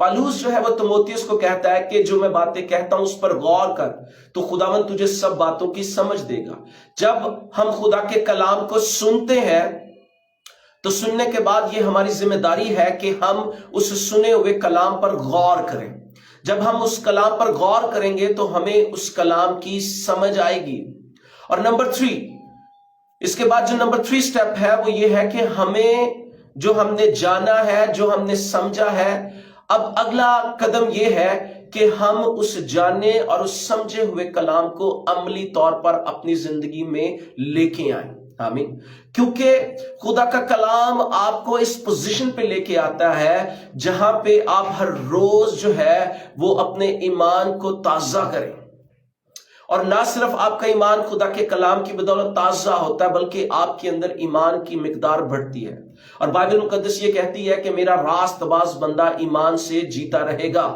پالوس جو ہے وہ تیموتھیوس کو کہتا ہے کہ جو میں باتیں کہتا ہوں اس پر غور کر تو خداوند تجھے سب باتوں کی سمجھ دے گا۔ جب ہم خدا کے کلام کو سنتے ہیں تو سننے کے بعد یہ ہماری ذمہ داری ہے کہ ہم اس سنے ہوئے کلام پر غور کریں۔ جب ہم اس کلام پر غور کریں گے تو ہمیں اس کلام کی سمجھ آئے گی۔ اور نمبر 3، اس کے بعد جو نمبر 3 سٹیپ ہے وہ یہ ہے کہ ہمیں جو ہم نے جانا ہے، جو ہم نے سمجھا ہے، اب اگلا قدم یہ ہے کہ ہم اس جانے اور اس سمجھے ہوئے کلام کو عملی طور پر اپنی زندگی میں لے کے آئیں۔ آمین۔ کیونکہ خدا کا کلام آپ کو اس پوزیشن پہ لے کے آتا ہے جہاں پہ آپ ہر روز جو ہے وہ اپنے ایمان کو تازہ کریں، اور نہ صرف آپ کا ایمان خدا کے کلام کی بدولت تازہ ہوتا ہے بلکہ آپ کے اندر ایمان کی مقدار بڑھتی ہے۔ اور بائبل مقدس یہ کہتی ہے کہ میرا راست باز بندہ ایمان سے جیتا رہے گا۔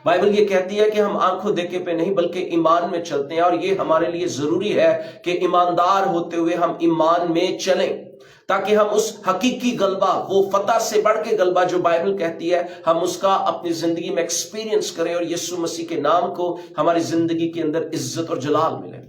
بائبل یہ کہتی ہے کہ ہم آنکھوں دیکھے پہ نہیں بلکہ ایمان میں چلتے ہیں، اور یہ ہمارے لیے ضروری ہے کہ ایماندار ہوتے ہوئے ہم ایمان میں چلیں تاکہ ہم اس حقیقی غلبہ، وہ فتح سے بڑھ کے غلبہ جو بائبل کہتی ہے، ہم اس کا اپنی زندگی میں ایکسپیرینس کریں اور یسوع مسیح کے نام کو ہماری زندگی کے اندر عزت اور جلال ملے۔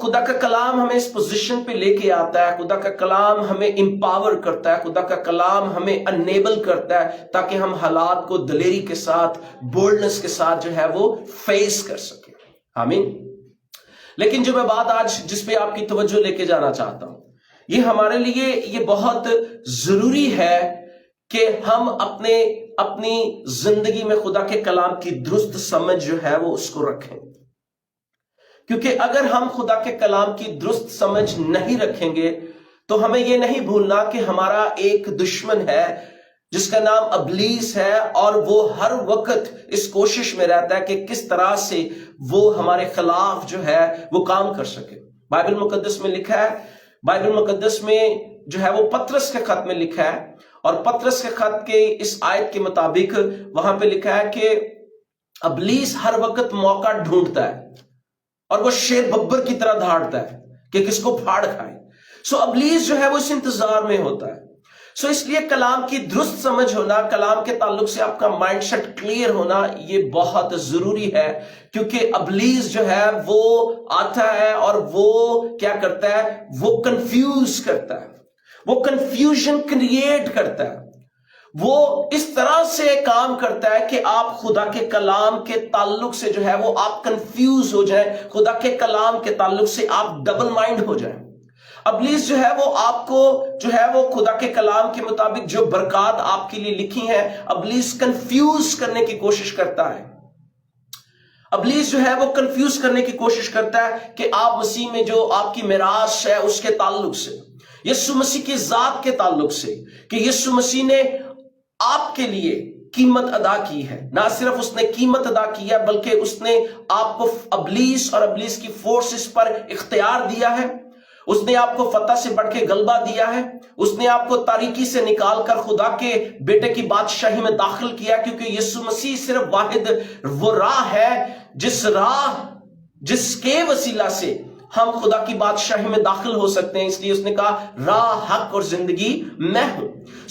خدا کا کلام ہمیں اس پوزیشن پہ لے کے آتا ہے، خدا کا کلام ہمیں امپاور کرتا ہے، خدا کا کلام ہمیں انیبل کرتا ہے تاکہ ہم حالات کو دلیری کے ساتھ، بولڈنس کے ساتھ جو ہے وہ فیس کر سکیں۔ آمین۔ لیکن جو میں بات آج جس پہ آپ کی توجہ لے کے جانا چاہتا ہوں، یہ ہمارے لیے یہ بہت ضروری ہے کہ ہم اپنی زندگی میں خدا کے کلام کی درست سمجھ جو ہے وہ اس کو رکھیں، کیونکہ اگر ہم خدا کے کلام کی درست سمجھ نہیں رکھیں گے تو ہمیں یہ نہیں بھولنا کہ ہمارا ایک دشمن ہے جس کا نام ابلیس ہے، اور وہ ہر وقت اس کوشش میں رہتا ہے کہ کس طرح سے وہ ہمارے خلاف جو ہے وہ کام کر سکے۔ بائبل مقدس میں لکھا ہے، بائبل مقدس میں جو ہے وہ پطرس کے خط میں لکھا ہے، اور پطرس کے خط کے اس آیت کے مطابق وہاں پہ لکھا ہے کہ ابلیس ہر وقت موقع ڈھونڈتا ہے اور وہ شیر ببر کی طرح دھاڑتا ہے کہ کس کو پھاڑ کھائے۔ ابلیس جو ہے وہ اس انتظار میں ہوتا ہے۔ اس لیے کلام کی درست سمجھ ہونا، کلام کے تعلق سے آپ کا مائنڈ سیٹ کلیئر ہونا یہ بہت ضروری ہے، کیونکہ ابلیس جو ہے وہ آتا ہے اور وہ کیا کرتا ہے، وہ کنفیوز کرتا ہے، وہ کنفیوژن کریٹ کرتا ہے، وہ اس طرح سے کام کرتا ہے کہ آپ خدا کے کلام کے تعلق سے جو ہے وہ آپ کنفیوز ہو جائیں، خدا کے کلام کے تعلق سے آپ ڈبل مائنڈ ہو جائیں۔ ابلیس جو ہے وہ آپ کو جو ہے وہ خدا کے کلام کے مطابق جو برکات آپ کے لیے لکھی ہیں، ابلیس کنفیوز کرنے کی کوشش کرتا ہے۔ ابلیس جو ہے وہ کنفیوز کرنے کی کوشش کرتا ہے کہ آپ مسیح میں جو آپ کی میراث ہے اس کے تعلق سے، یسوع مسیح کی ذات کے تعلق سے، کہ یسوع مسیح نے آپ کے لیے قیمت ادا کی ہے۔ نہ صرف اس نے قیمت ادا کی ہے بلکہ اس نے آپ کو ابلیس اور ابلیس کی فورسز پر اختیار دیا ہے، اس نے آپ کو فتح سے بڑھ کے غلبہ دیا ہے، اس نے آپ کو تاریکی سے نکال کر خدا کے بیٹے کی بادشاہی میں داخل کیا، کیونکہ یسوع مسیح صرف واحد وہ راہ ہے جس کے وسیلہ سے ہم خدا کی بادشاہی میں داخل ہو سکتے ہیں۔ اس لیے اس نے کہا راہ، حق اور زندگی میں ہوں۔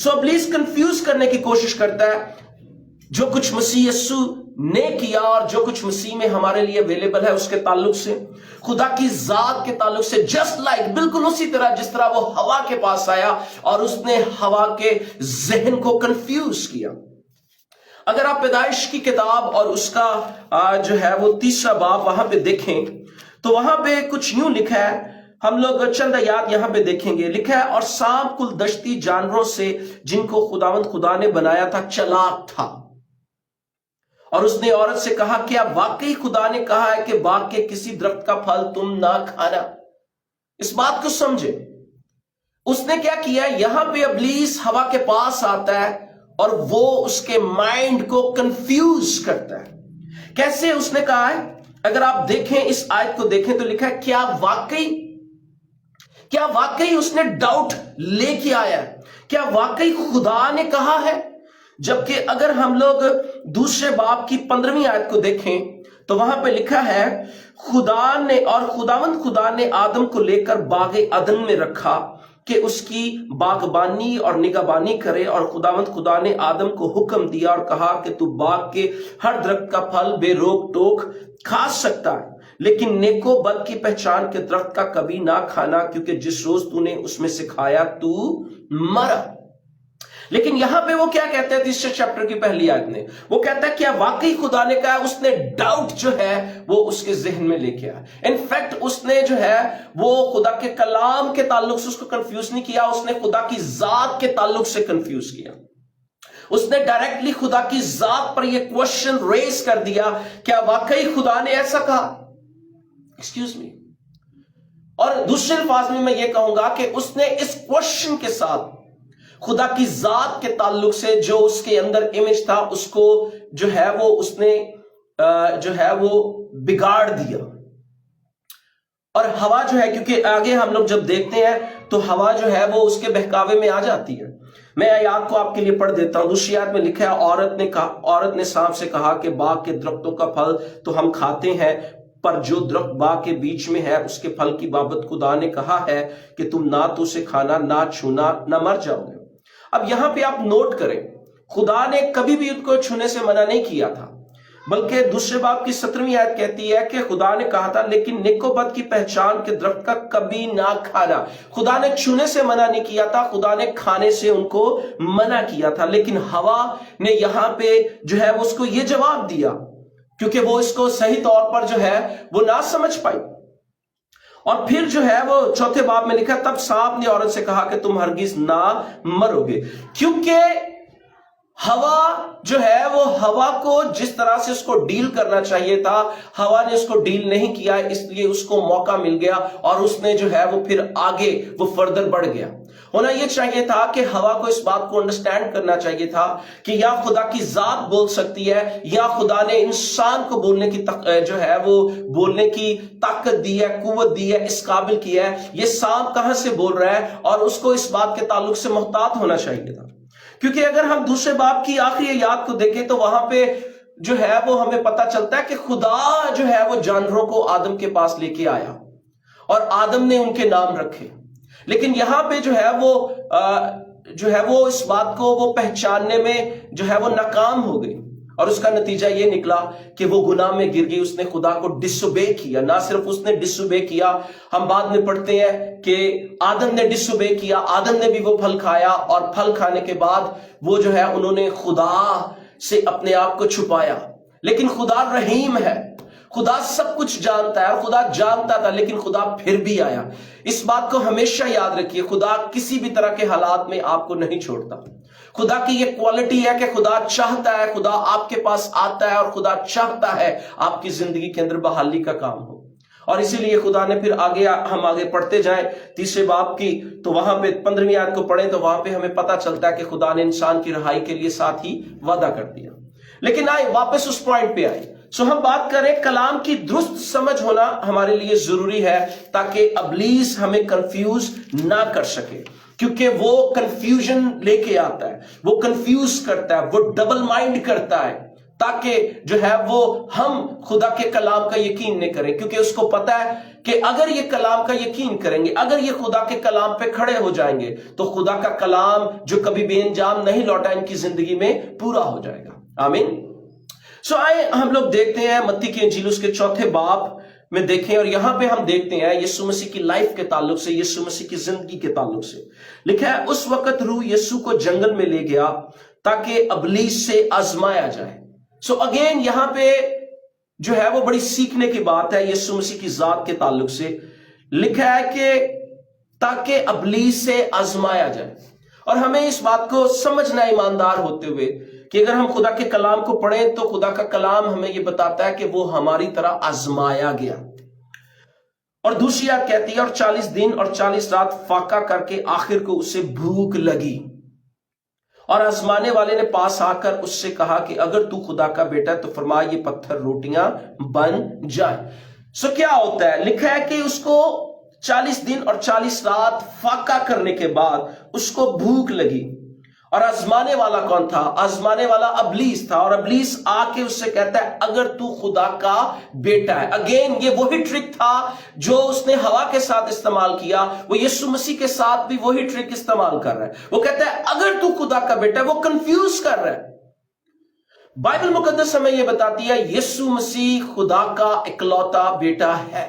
ابلیس کنفیوز کرنے کی کوشش کرتا ہے جو کچھ مسیح یسوع نے کیا اور جو کچھ مسیح میں ہمارے لیے اویلیبل ہے اس کے تعلق سے، خدا کی ذات کے تعلق سے، جسٹ لائک بالکل اسی طرح جس طرح وہ ہوا کے پاس آیا اور اس نے ہوا کے ذہن کو کنفیوز کیا۔ اگر آپ پیدائش کی کتاب اور اس کا جو ہے وہ 3 باب وہاں پہ دیکھیں تو وہاں پہ کچھ یوں لکھا ہے، ہم لوگ چند آیات یہاں پہ دیکھیں گے۔ لکھا ہے، اور سانپ کل دشتی جانوروں سے جن کو خداوند خدا نے بنایا تھا چلاک تھا، اور اس نے عورت سے کہا کیا واقعی خدا نے کہا ہے کہ باغ کے کسی درخت کا پھل تم نہ کھانا؟ اس بات کو سمجھے، اس نے کیا کیا؟ یہاں پہ ابلیس ہوا کے پاس آتا ہے اور وہ اس کے مائنڈ کو کنفیوز کرتا ہے۔ کیسے اس نے کہا ہے؟ اگر آپ دیکھیں اس آیت کو دیکھیں تو لکھا ہے کیا واقعی اس نے ڈاؤٹ لے کے آیا ہے؟ کیا واقعی خدا نے کہا ہے؟ جبکہ اگر ہم لوگ 2 باب کی 15ویں آیت کو دیکھیں تو وہاں پہ لکھا ہے خداوند خدا نے آدم کو لے کر باغ عدن میں رکھا کہ اس کی باغبانی اور نگہبانی کرے، اور خداوند خدا نے آدم کو حکم دیا اور کہا کہ تو باغ کے ہر درخت کا پھل بے روک ٹوک کھا سکتا ہے، لیکن نیک و بد کی پہچان کے درخت کا کبھی نہ کھانا، کیونکہ جس روز تو نے اس میں سے کھایا تو مرا۔ لیکن یہاں پہ وہ کیا کہتے ہیں تیسرے چیپٹر کی پہلی آیت میں؟ وہ کہتا ہے کیا واقعی خدا نے کہا؟ اس نے ڈاؤٹ جو ہے وہ اس کے ذہن میں لے کے آیا۔ انفیکٹ اس نے جو ہے وہ خدا کے کلام کے تعلق سے اس کو کنفیوز نہیں کیا، اس نے خدا کی ذات کے تعلق سے کنفیوز کیا۔ اس نے ڈائریکٹلی خدا کی ذات پر یہ کوشچن ریز کر دیا، کیا واقعی خدا نے ایسا کہا؟ Excuse me. اور دوسرے الفاظ میں یہ کہوں گا کہ اس نے اس کوشچن کے ساتھ خدا کی ذات کے تعلق سے جو اس کے اندر امیج تھا اس کو جو ہے وہ اس نے جو ہے وہ بگاڑ دیا۔ اور ہوا جو ہے، کیونکہ آگے ہم لوگ جب دیکھتے ہیں تو ہوا جو ہے وہ اس کے بہکاوے میں آ جاتی ہے۔ میں آیات کو آپ کے لیے پڑھ دیتا ہوں۔ دوسری آیت میں لکھا ہے، عورت نے سانپ سے کہا کہ باغ کے درختوں کا پھل تو ہم کھاتے ہیں، پر جو درخت باغ کے بیچ میں ہے اس کے پھل کی بابت خدا نے کہا ہے کہ تم نہ تو اسے کھانا نہ چھونا، نہ مر جاؤ گے۔ اب یہاں پہ آپ نوٹ کریں، خدا نے کبھی بھی ان کو چھونے سے منع نہیں کیا تھا، بلکہ دوسرے باب کی 17ویں آیت کہتی ہے کہ خدا نے کہا تھا لیکن نیک و بد کی پہچان کے درخت کا کبھی نہ کھانا۔ خدا نے چھونے سے منع نہیں کیا تھا، خدا نے کھانے سے ان کو منع کیا تھا، لیکن ہوا نے یہاں پہ جو ہے اس کو یہ جواب دیا کیونکہ وہ اس کو صحیح طور پر جو ہے وہ نہ سمجھ پائی۔ اور پھر جو ہے وہ چوتھے باب میں لکھا، تب سانپ نے عورت سے کہا کہ تم ہرگز نہ مرو گے۔ کیونکہ ہوا جو ہے وہ ہوا کو جس طرح سے اس کو ڈیل کرنا چاہیے تھا، ہوا نے اس کو ڈیل نہیں کیا، اس لیے اس کو موقع مل گیا اور اس نے جو ہے وہ پھر آگے وہ فردر بڑھ گیا۔ ہونا یہ چاہیے تھا کہ ہوا کو اس بات کو انڈرسٹینڈ کرنا چاہیے تھا کہ یا خدا کی ذات بول سکتی ہے یا خدا نے انسان کو بولنے کی جو ہے وہ بولنے کی طاقت دی ہے، قوت دی ہے، اس قابل کی ہے۔ یہ سانپ کہاں سے بول رہا ہے؟ اور اس کو اس بات کے تعلق سے محتاط ہونا چاہیے تھا، کیونکہ اگر ہم دوسرے باب کی آخری آیات کو دیکھیں تو وہاں پہ جو ہے وہ ہمیں پتہ چلتا ہے کہ خدا جو ہے وہ جانوروں کو آدم کے پاس لے کے آیا اور آدم نے ان کے نام رکھے، لیکن یہاں پہ جو ہے وہ اس بات کو وہ پہچاننے میں جو ہے وہ ناکام ہو گئی، اور اس کا نتیجہ یہ نکلا کہ وہ گناہ میں گر گئی، اس نے خدا کو ڈس اوبے کیا۔ نہ صرف اس نے ڈس اوبے کیا، ہم بعد میں پڑھتے ہیں کہ آدم نے ڈس اوبے کیا، آدم نے بھی وہ پھل کھایا، اور پھل کھانے کے بعد وہ جو ہے انہوں نے خدا سے اپنے آپ کو چھپایا۔ لیکن خدا رحیم ہے، خدا سب کچھ جانتا ہے، اور خدا جانتا تھا لیکن خدا پھر بھی آیا۔ اس بات کو ہمیشہ یاد رکھیے، خدا کسی بھی طرح کے حالات میں آپ کو نہیں چھوڑتا۔ خدا کی یہ کوالٹی ہے کہ خدا چاہتا ہے خدا آپ کے پاس آتا ہے، اور خدا چاہتا ہے آپ کی زندگی کے اندر بحالی کا کام ہو۔ اور اسی لیے خدا نے پھر ہم آگے پڑھتے جائیں تیسرے باب کی، تو وہاں پہ 15ویں آیت کو پڑھیں تو وہاں پہ ہمیں پتہ چلتا ہے کہ خدا نے انسان کی رہائی کے لیے ساتھ ہی وعدہ کر دیا۔ لیکن آئے واپس اس پوائنٹ پہ آئے، ہم بات کریں کلام کی درست سمجھ ہونا ہمارے لیے ضروری ہے تاکہ ابلیس ہمیں کنفیوز نہ کر سکے، کیونکہ وہ کنفیوژن لے کے آتا ہے، وہ کنفیوز کرتا ہے، وہ ڈبل مائنڈ کرتا ہے، تاکہ جو ہے وہ ہم خدا کے کلام کا یقین نہیں کریں، کیونکہ اس کو پتا ہے کہ اگر یہ کلام کا یقین کریں گے، اگر یہ خدا کے کلام پہ کھڑے ہو جائیں گے تو خدا کا کلام جو کبھی بے انجام نہیں لوٹا ان کی زندگی میں پورا ہو جائے گا۔ آمین۔ آئے ہم لوگ دیکھتے ہیں متی کی انجیل اس کے 4 باب میں دیکھیں، اور یہاں پہ ہم دیکھتے ہیں یسوع مسیح کی لائف کے تعلق سے، یسوع مسیح کی زندگی کے تعلق سے لکھا ہے، اس وقت روح یسوع کو جنگل میں لے گیا تاکہ ابلیس سے آزمایا جائے۔ اگین یہاں پہ جو ہے وہ بڑی سیکھنے کی بات ہے یسوع مسیح کی ذات کے تعلق سے، لکھا ہے کہ تاکہ ابلیس سے آزمایا جائے، اور ہمیں اس بات کو سمجھنا ایماندار ہوتے ہوئے کہ اگر ہم خدا کے کلام کو پڑھیں تو خدا کا کلام ہمیں یہ بتاتا ہے کہ وہ ہماری طرح آزمایا گیا۔ اور دوسری آیت کہتی ہے، اور 40 دن اور 40 رات فاقہ کر کے آخر کو اسے بھوک لگی، اور آزمانے والے نے پاس آ کر اس سے کہا کہ اگر تو خدا کا بیٹا ہے تو فرما یہ پتھر روٹیاں بن جائے۔ کیا ہوتا ہے؟ لکھا ہے کہ اس کو 40 دن اور 40 رات فاقہ کرنے کے بعد اس کو بھوک لگی، اور آزمانے والا کون تھا؟ آزمانے والا ابلیس تھا، اور ابلیس آ کے اس سے کہتا ہے اگر تو خدا کا بیٹا ہے. اگین یہ وہی ٹرک تھا جو اس نے ہوا کے ساتھ استعمال کیا، وہ یسوع مسیح کے ساتھ بھی وہی ٹرک استعمال کر رہا ہے. وہ کہتا ہے اگر تو خدا کا بیٹا ہے، وہ کنفیوز کر رہا ہے. بائبل مقدس ہمیں یہ بتاتی ہے یسوع مسیح خدا کا اکلوتا بیٹا ہے.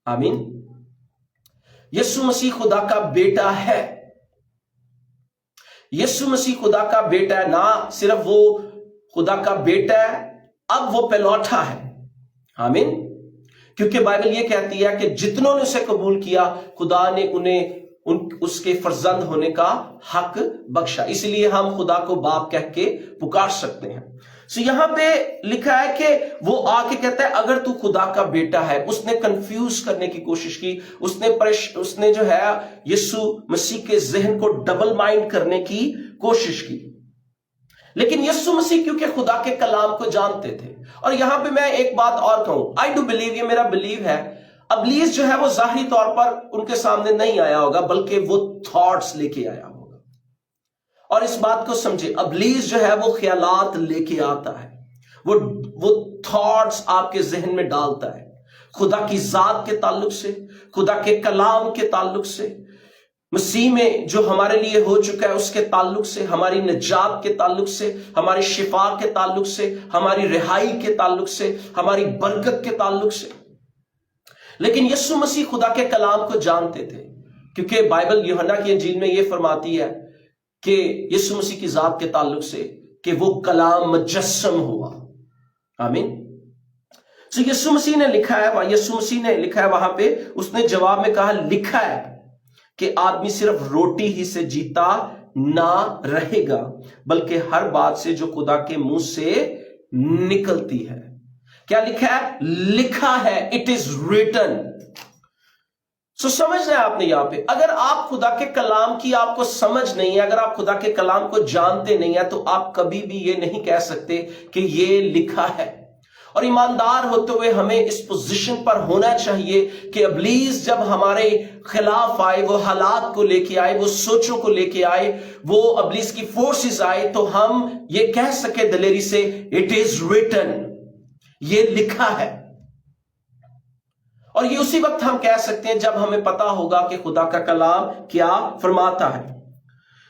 آمین. یسوع مسیح خدا کا بیٹا ہے. یسوع مسیح خدا کا بیٹا ہے. نہ صرف وہ خدا کا بیٹا ہے، اب وہ پلوٹا ہے. آمین. کیونکہ بائبل یہ کہتی ہے کہ جتنوں نے اسے قبول کیا، خدا نے انہیں اس کے فرزند ہونے کا حق بخشا. اس لیے ہم خدا کو باپ کہہ کے پکار سکتے ہیں. یہاں پہ لکھا ہے کہ وہ آ کے کہتا ہے اگر تو خدا کا بیٹا ہے. اس نے کنفیوز کرنے کی کوشش کی، اس نے جو ہے یسوع مسیح کے ذہن کو ڈبل مائنڈ کرنے کی کوشش کی. لیکن یسوع مسیح کیونکہ خدا کے کلام کو جانتے تھے. اور یہاں پہ میں ایک بات اور کہوں، آئی ڈو بلیو، یہ میرا بلیو ہے، ابلیس جو ہے وہ ظاہری طور پر ان کے سامنے نہیں آیا ہوگا، بلکہ وہ تھاٹس لے کے آیا ہوگا. اور اس بات کو سمجھے، ابلیس جو ہے وہ خیالات لے کے آتا ہے، وہ تھاٹس آپ کے ذہن میں ڈالتا ہے، خدا کی ذات کے تعلق سے، خدا کے کلام کے تعلق سے، مسیح میں جو ہمارے لیے ہو چکا ہے اس کے تعلق سے، ہماری نجات کے تعلق سے، ہماری شفا کے تعلق سے، ہماری رہائی کے تعلق سے، ہماری برکت کے تعلق سے. لیکن یسوع مسیح خدا کے کلام کو جانتے تھے، کیونکہ بائبل یوحنا کی انجیل میں یہ فرماتی ہے کہ یسوع مسیح کی ذات کے تعلق سے کہ وہ کلام مجسم ہوا. آمین. یسوع مسیح نے لکھا ہے وہاں پہ، اس نے جواب میں کہا لکھا ہے کہ آدمی صرف روٹی ہی سے جیتا نہ رہے گا، بلکہ ہر بات سے جو خدا کے منہ سے نکلتی ہے. کیا لکھا ہے؟ لکھا ہے. It is written. سمجھ رہے ہیں آپ نے یہاں پہ، اگر آپ خدا کے کلام کی آپ کو سمجھ نہیں ہے، اگر آپ خدا کے کلام کو جانتے نہیں ہیں، تو آپ کبھی بھی یہ نہیں کہہ سکتے کہ یہ لکھا ہے. اور ایماندار ہوتے ہوئے ہمیں اس پوزیشن پر ہونا چاہیے کہ ابلیس جب ہمارے خلاف آئے، وہ حالات کو لے کے آئے، وہ سوچوں کو لے کے آئے، وہ ابلیس کی فورسز آئے، تو ہم یہ کہہ سکے دلیری سے اٹ از ریٹن، یہ لکھا ہے. اور یہ اسی وقت ہم کہہ سکتے ہیں جب ہمیں پتا ہوگا کہ خدا کا کلام کیا فرماتا ہے.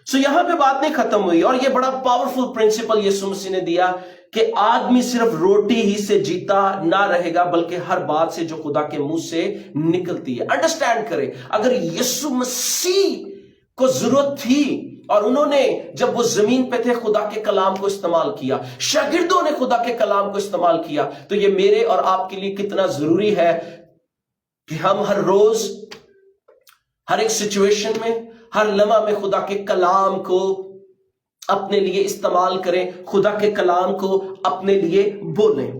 یہاں پہ بات نہیں ختم ہوئی، اور یہ بڑا پاورفل پرنسپل یسوع مسیح نے دیا کہ آدمی صرف روٹی ہی سے جیتا نہ رہے گا، بلکہ ہر بات سے جو خدا کے منہ سے نکلتی ہے. انڈرسٹینڈ کریں، اگر یسوع مسیح کو ضرورت تھی اور انہوں نے جب وہ زمین پہ تھے خدا کے کلام کو استعمال کیا، شاگردوں نے خدا کے کلام کو استعمال کیا، تو یہ میرے اور آپ کے لیے کتنا ضروری ہے کہ ہم ہر روز، ہر ایک سچویشن میں، ہر لمحہ میں خدا کے کلام کو اپنے لیے استعمال کریں، خدا کے کلام کو اپنے لیے بولیں.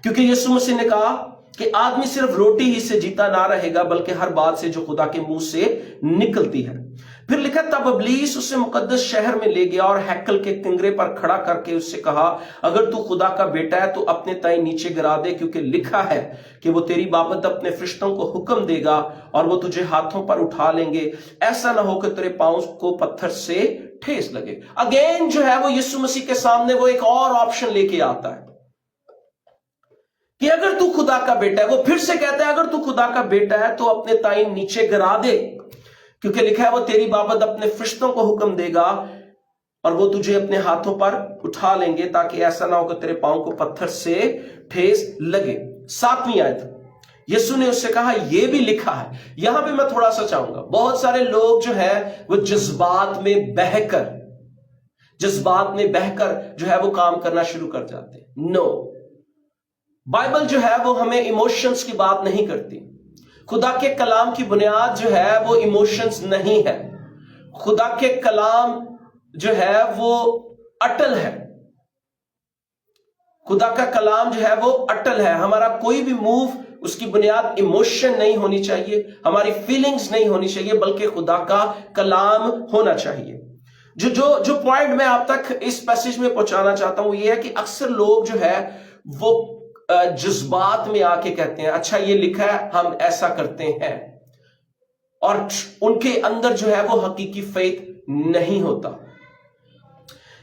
کیونکہ یسوع مسیح نے کہا کہ آدمی صرف روٹی ہی سے جیتا نہ رہے گا، بلکہ ہر بات سے جو خدا کے منہ سے نکلتی ہے. پھر لکھا تب ابلیس اسے مقدس شہر میں لے گیا اور ہیکل کے کنگرے پر کھڑا کر کے اس سے کہا اگر تو خدا کا بیٹا ہے تو اپنے تائیں نیچے گرا دے، کیونکہ لکھا ہے کہ وہ تیری بابت اپنے فرشتوں کو حکم دے گا اور وہ تجھے ہاتھوں پر اٹھا لیں گے، ایسا نہ ہو کہ تیرے پاؤں کو پتھر سے ٹھیس لگے. اگین جو ہے وہ یسوع مسیح کے سامنے وہ ایک اور آپشن لے کے آتا ہے کہ اگر تو خدا کا بیٹا ہے. وہ پھر سے کہتا ہے اگر تو خدا کا بیٹا ہے تو اپنے تائیں نیچے گرا دے، کیونکہ لکھا ہے وہ تیری بابت اپنے فرشتوں کو حکم دے گا اور وہ تجھے اپنے ہاتھوں پر اٹھا لیں گے، تاکہ ایسا نہ ہو کہ تیرے پاؤں کو پتھر سے ٹھیس لگے. 7ویں آیت، یسوع نے اس سے کہا یہ بھی لکھا ہے. یہاں پہ میں تھوڑا سا چاہوں گا، بہت سارے لوگ جو ہے وہ جذبات میں بہہ کر جو ہے وہ کام کرنا شروع کر جاتے ہیں. نو، بائبل جو ہے وہ ہمیں ایموشنز کی بات نہیں کرتی. خدا کے کلام کی بنیاد جو ہے وہ ایموشنز نہیں ہے. خدا کے کلام جو ہے وہ اٹل ہے. خدا کا کلام جو ہے وہ اٹل ہے. ہمارا کوئی بھی موو اس کی بنیاد ایموشن نہیں ہونی چاہیے، ہماری فیلنگز نہیں ہونی چاہیے، بلکہ خدا کا کلام ہونا چاہیے. جو پوائنٹ میں آپ تک اس پیسج میں پہنچانا چاہتا ہوں وہ یہ ہے کہ اکثر لوگ جو ہے وہ جذبات میں آ کے کہتے ہیں اچھا یہ لکھا ہے ہم ایسا کرتے ہیں، اور ان کے اندر جو ہے وہ حقیقی فیتھ نہیں ہوتا.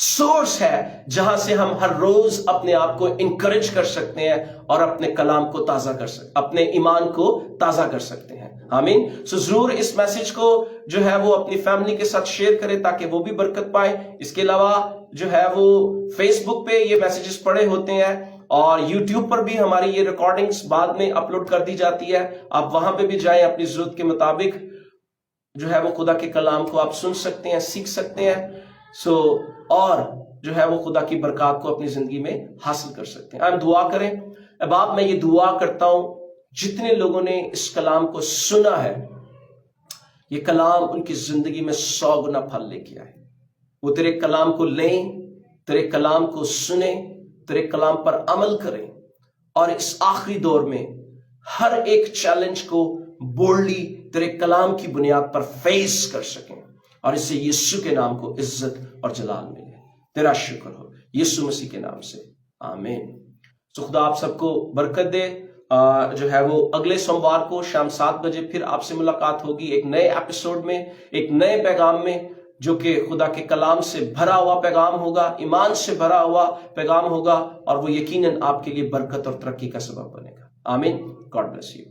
سورس ہے جہاں سے ہم ہر روز اپنے آپ کو انکریج کر سکتے ہیں اور اپنے کلام کو تازہ کر سکتے، اپنے ایمان کو تازہ کر سکتے ہیں. آمین. سو ضرور اس میسج کو جو ہے وہ اپنی فیملی کے ساتھ شیئر کرے تاکہ وہ بھی برکت پائے. اس کے علاوہ جو ہے وہ فیس بک پہ یہ میسیجز پڑے ہوتے ہیں اور یوٹیوب پر بھی ہماری یہ ریکارڈنگز بعد میں اپلوڈ کر دی جاتی ہے. آپ وہاں پہ بھی جائیں، اپنی ضرورت کے مطابق جو ہے وہ خدا کے کلام کو آپ سن سکتے ہیں، سیکھ سکتے ہیں. اور جو ہے وہ خدا کی برکات کو اپنی زندگی میں حاصل کر سکتے ہیں. ہم دعا کریں. اب آپ، میں یہ دعا کرتا ہوں جتنے لوگوں نے اس کلام کو سنا ہے، یہ کلام ان کی زندگی میں 100 گنا پھل لے کے آئے. وہ تیرے کلام کو لیں، تیرے کلام کو سنیں، تیرے کلام پر عمل کریں اور اس آخری دور میں ہر ایک چیلنج کو بولڈلی تیرے کلام کی بنیاد پر فیس کر سکیں اور اس سے یسوع کے نام کو عزت اور جلال ملے. تیرا شکر ہو یسوع مسیح کے نام سے، آمین. تو خدا آپ سب کو برکت دے. جو ہے وہ اگلے سوموار کو شام 7 بجے پھر آپ سے ملاقات ہوگی ایک نئے ایپیسوڈ میں، ایک نئے پیغام میں، جو کہ خدا کے کلام سے بھرا ہوا پیغام ہوگا، ایمان سے بھرا ہوا پیغام ہوگا اور وہ یقیناً آپ کے لیے برکت اور ترقی کا سبب بنے گا. آمین. God bless you.